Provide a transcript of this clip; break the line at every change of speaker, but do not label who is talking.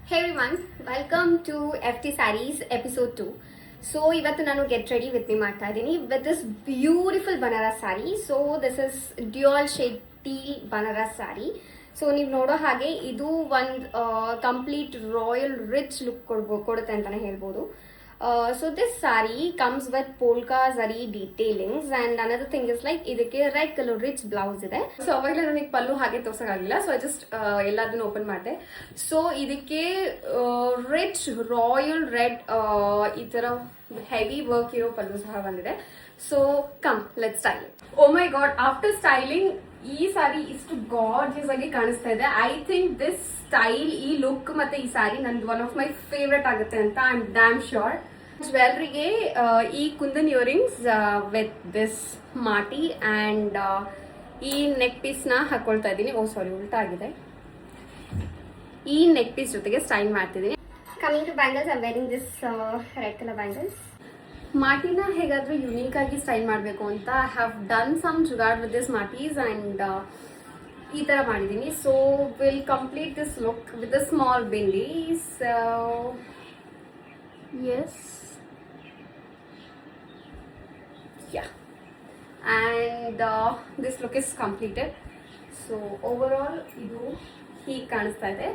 Hey everyone, welcome to FT Sarees episode 2. So ಇವತ್ತು ನಾನು get ready with me ಮಾಡ್ತಾ ಇದ್ದೀನಿ with this beautiful Banaras sari. So this is dual shade teal Banaras sari. So ನೀವು ನೋಡೋ ಹಾಗೆ ಇದು ಒಂದು ಕಂಪ್ಲೀಟ್ ರಾಯಲ್ ರಿಚ್ ಲುಕ್ ಕೊಡುತ್ತೆ ಅಂತಾನೆ ಹೇಳ್ಬೋದು. So this saree comes with polka zari detailings and another thing is like ಇದಕ್ಕೆ ರೆಡ್ ಕಲರ್ ರಿಚ್ ಬ್ಲೌಸ್ ಇದೆ. ಸೊ ಅವಾಗಲೇ ನನಗೆ ಪಲ್ಲು ಹಾಗೆ ತೋರ್ಸಕ್ಕಾಗಿಲ್ಲ, ಸೊ ಐ ಜಸ್ಟ್ ಎಲ್ಲದನ್ನು ಓಪನ್ ಮಾಡಿದೆ. ಸೊ ಇದಕ್ಕೆ ರಿಚ್ ರಾಯಲ್ ರೆಡ್ ಈ ತರ ಹೆವಿ ವರ್ಕ್ ಇರೋ ಪಲ್ಲು ಸಹ ಬಂದಿದೆ. So come let style. Oh my God, after styling ಈ ಸಾರಿ ಇಷ್ಟು ಗಾರ್ಜಿಯಸ್ ಆಗಿ ಕಾಣಿಸ್ತಾ ಇದೆ. ಐ ಥಿಂಕ್ ದಿಸ್ ಸ್ಟೈಲ್, ಈ ಲುಕ್ ಮತ್ತೆ ಈ ಸಾರಿ ನಂದು ಒನ್ ಆಫ್ ಮೈ ಫೇವ್ರೆಟ್ ಆಗುತ್ತೆ ಅಂತ ಐ ಆಮ್ ಡ್ಯಾಮ್ ಶ್ಯೂರ್. ಜ್ಯುವೆಲ್ರಿಗೆ ಈ kundan earrings with this maati and ಈ ನೆಕ್ ಪೀಸ್ ನ ಹಾಕೊಳ್ತಾ ಇದ್ದೀನಿ. ಓ ಸಾರಿ, ಉಲ್ಟಾ ಆಗಿದೆ. ಈ ನೆಕ್ ಪೀಸ್ ಜೊತೆಗೆ ಸ್ಟೈಲ್ ಮಾಡ್ತಿದ್ದೀನಿ. Coming to bangles, I am wearing this red colour bangles. ಮಾಟಿನ ಹೇಗಾದ್ರೂ ಯುನೀಕ್ ಆಗಿ ಸ್ಟೈಲ್ ಮಾಡಬೇಕು ಅಂತ I have done some jugaad with this maatis and ಈ ತರ ಮಾಡಿದ್ದೀನಿ. So will complete this look with a small bindi. So yes, yeah, and this look is completed. So overall ಇದು ಹೀಗೆ ಕಾಣಿಸ್ತಾ ಇದೆ.